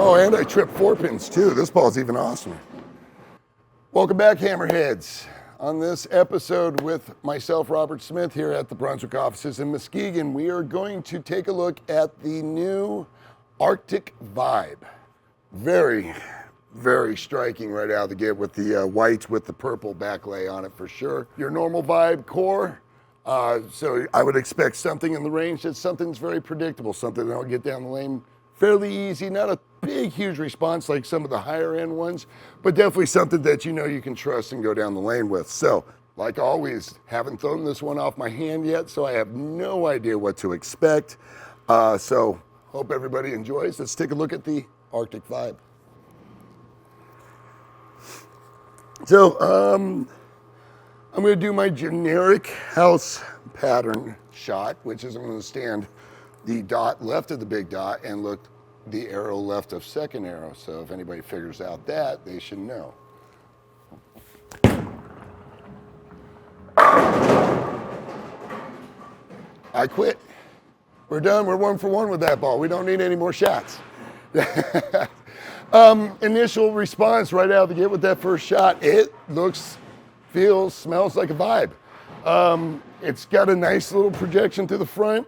Oh, and I tripped 4 pins too. This ball's even awesomer. Welcome back, Hammerheads. On this episode with myself, Robert Smith, here at the Brunswick offices in Muskegon, we are going to take a look at the new Arctic Vibe. Very, very striking right out of the gate with the white with the purple backlay on it for sure. Your normal Vibe core. So I would expect something in the range that's something that's very predictable, something that'll get down the lane fairly easy, not a big, huge response like some of the higher end ones, but definitely something that you know you can trust and go down the lane with. So, like always, haven't thrown this one off my hand yet, so I have no idea what to expect. So, hope everybody enjoys. Let's take a look at the Arctic Vibe. So, I'm going to do my generic house pattern shot, which is I'm going to stand the dot left of the big dot and look the arrow left of second arrow. So if anybody figures out that, they should know. I quit. We're done. We're 1 for 1 with that ball. We don't need any more shots. Initial response right out of the gate with that first shot, it looks, feels, smells like a Vibe. It's got a nice little projection to the front.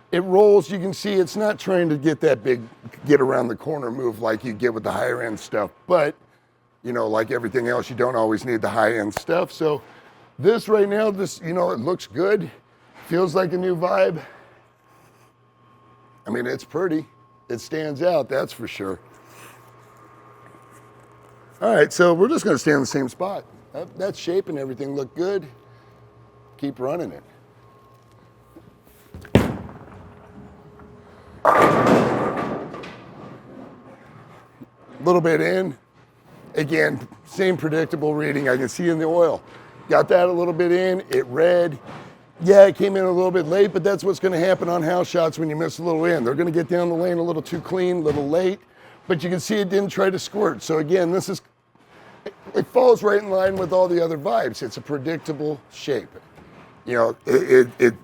It rolls, you can see it's not trying to get that big, get around the corner move like you get with the higher end stuff, but you know, like everything else, you don't always need the high end stuff. So this right now, this, you know, it looks good, feels like a new Vibe. I mean, it's pretty, it stands out, that's for sure. All right, so we're just gonna stay in the same spot. That shape and everything look good. Keep running it. A little bit in. Again, same predictable reading I can see in the oil. Got that a little bit in, it read. Yeah, it came in a little bit late, but that's what's gonna happen on house shots when you miss a little in. They're gonna get down the lane a little too clean, a little late, but you can see it didn't try to squirt. So again, this is, it falls right in line with all the other Vibes. It's a predictable shape. You know,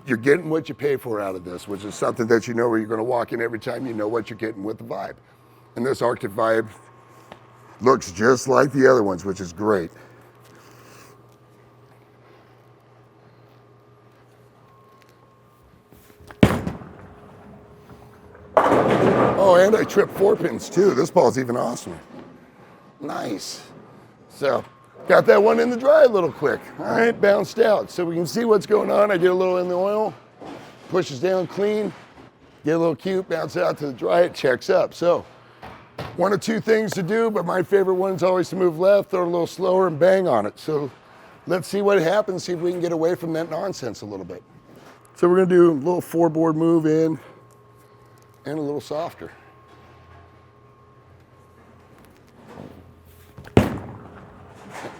you're getting what you pay for out of this, which is something that you know where you're gonna walk in every time, you know what you're getting with the Vibe. And this Arctic Vibe looks just like the other ones, which is great. Oh, and I tripped 4 pins too. This ball's even awesomer. Nice. So, got that one in the dry a little quick. All right, bounced out. So we can see what's going on. I get a little in the oil, pushes down clean, get a little cute, bounce out to the dry, it checks up. So, one of two things to do, but my favorite one is always to move left, throw it a little slower and bang on it. So let's see what happens, see if we can get away from that nonsense a little bit. So we're gonna do a little 4-board move in and a little softer.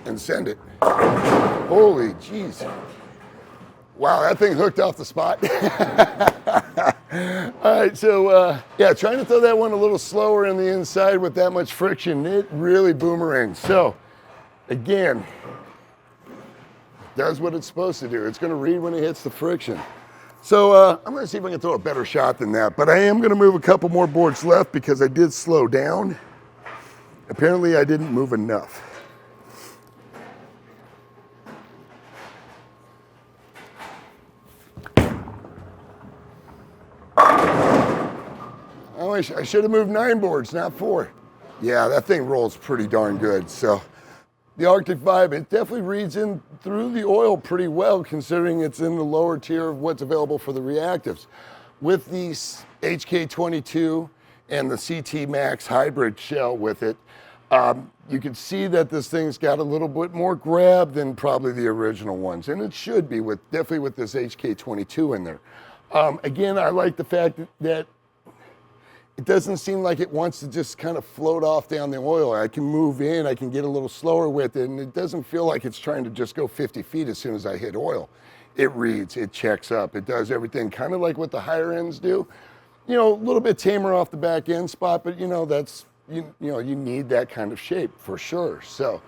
And send it. Holy jeez. Wow, that thing hooked off the spot. All right, so yeah, trying to throw that one a little slower in the inside with that much friction, it really boomerangs. So again, does what it's supposed to do. It's gonna read when it hits the friction. So I'm gonna see if I can throw a better shot than that, but I am gonna move a couple more boards left because I did slow down. Apparently I didn't move enough. Oh, I should have moved 9 boards, not 4. Yeah, that thing rolls pretty darn good. So the Arctic Vibe, it definitely reads in through the oil pretty well considering it's in the lower tier of what's available for the reactives. With the HK22 and the CT Max hybrid shell with it, you can see that this thing's got a little bit more grab than probably the original ones. And it should be with definitely with this HK22 in there. Again, I like the fact that it doesn't seem like it wants to just kind of float off down the oil. I can move in, I can get a little slower with it, and it doesn't feel like it's trying to just go 50 feet as soon as I hit oil. It reads, it checks up, it does everything kind of like what the higher ends do. You know, a little bit tamer off the back end spot, but you know, that's, you know, you need that kind of shape for sure. So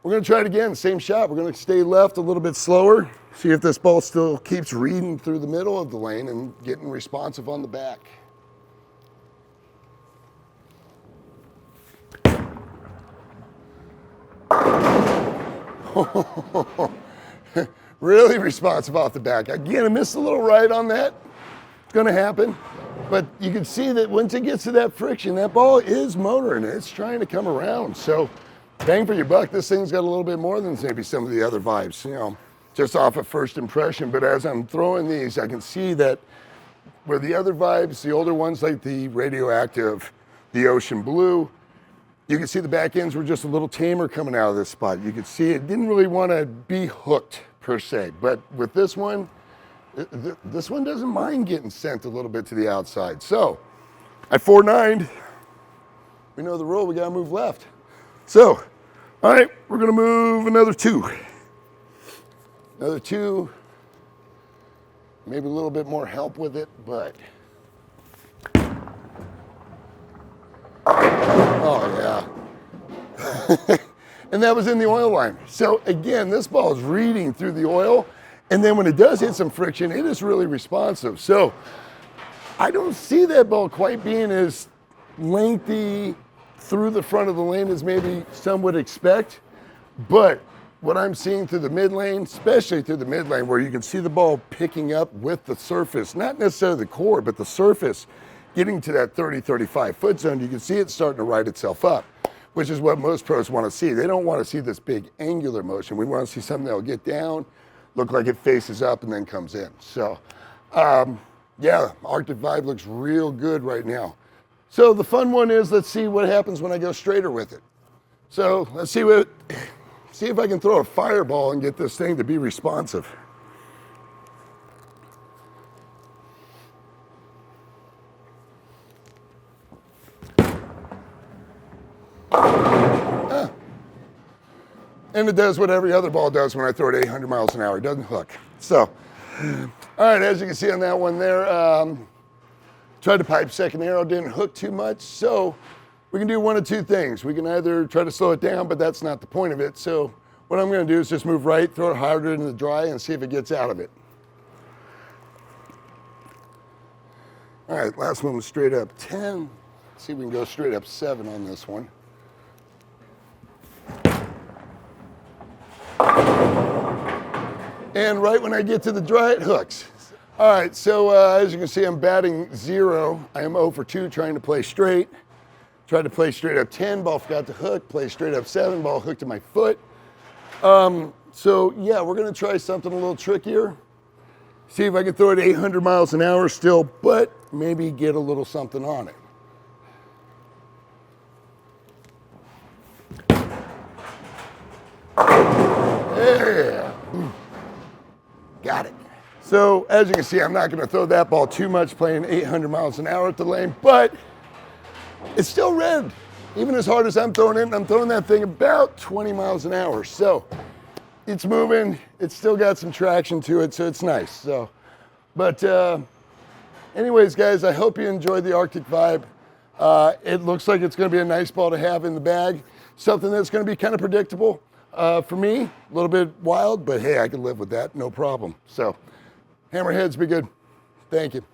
we're gonna try it again, same shot. We're gonna stay left a little bit slower, see if this ball still keeps reading through the middle of the lane and getting responsive on the back. Really responsive off the back. Again, I missed a little right on that. It's gonna happen. But you can see that once it gets to that friction, that ball is motoring. It's trying to come around. So bang for your buck, this thing's got a little bit more than maybe some of the other vibes, you know, just off of first impression. But as I'm throwing these, I can see that where the other vibes, the older ones like the Radioactive, the Ocean Blue, you can see the back ends were just a little tamer coming out of this spot. You could see it didn't really want to be hooked per se, but with this one doesn't mind getting sent a little bit to the outside. So I 4-9'd. We know the rule, we gotta move left. So, all right, we're gonna move another 2. Another 2, maybe a little bit more help with it, but. Oh yeah. And that was in the oil line. So again, this ball is reading through the oil, and then when it does hit some friction, it is really responsive. So I don't see that ball quite being as lengthy through the front of the lane as maybe some would expect, but what I'm seeing through the mid lane, especially through the mid lane, where you can see the ball picking up with the surface, not necessarily the core, but the surface, getting to that 30, 35 foot zone, you can see it starting to right itself up, which is what most pros want to see. They don't want to see this big angular motion. We want to see something that'll get down, look like it faces up and then comes in. So yeah, Arctic Vibe looks real good right now. So the fun one is, let's see what happens when I go straighter with it. So let's see if I can throw a fireball and get this thing to be responsive. And it does what every other ball does when I throw it 800 miles an hour. It doesn't hook. So, all right, as you can see on that one there, tried to pipe second arrow, didn't hook too much. So we can do one of two things. We can either try to slow it down, but that's not the point of it. So what I'm gonna do is just move right, throw it harder into the dry and see if it gets out of it. All right, last one was straight up 10. Let's see if we can go straight up 7 on this one. And right when I get to the dry, it hooks. All right, so as you can see, I'm batting 0. I am 0 for 2 trying to play straight. Tried to play straight up 10, ball forgot to hook, play straight up 7, ball hooked to my foot. So yeah, we're gonna try something a little trickier. See if I can throw it 800 miles an hour still, but maybe get a little something on it. Yeah. Got it. So as you can see, I'm not going to throw that ball too much playing 800 miles an hour at the lane, but it's still red. Even as hard as I'm throwing it, I'm throwing that thing about 20 miles an hour. So it's moving. It's still got some traction to it, so it's nice. So, but anyways, guys, I hope you enjoyed the Arctic Vibe. It looks like it's going to be a nice ball to have in the bag. Something that's going to be kind of predictable. For me, a little bit wild, but hey, I can live with that, no problem. So, hammerheads, be good. Thank you.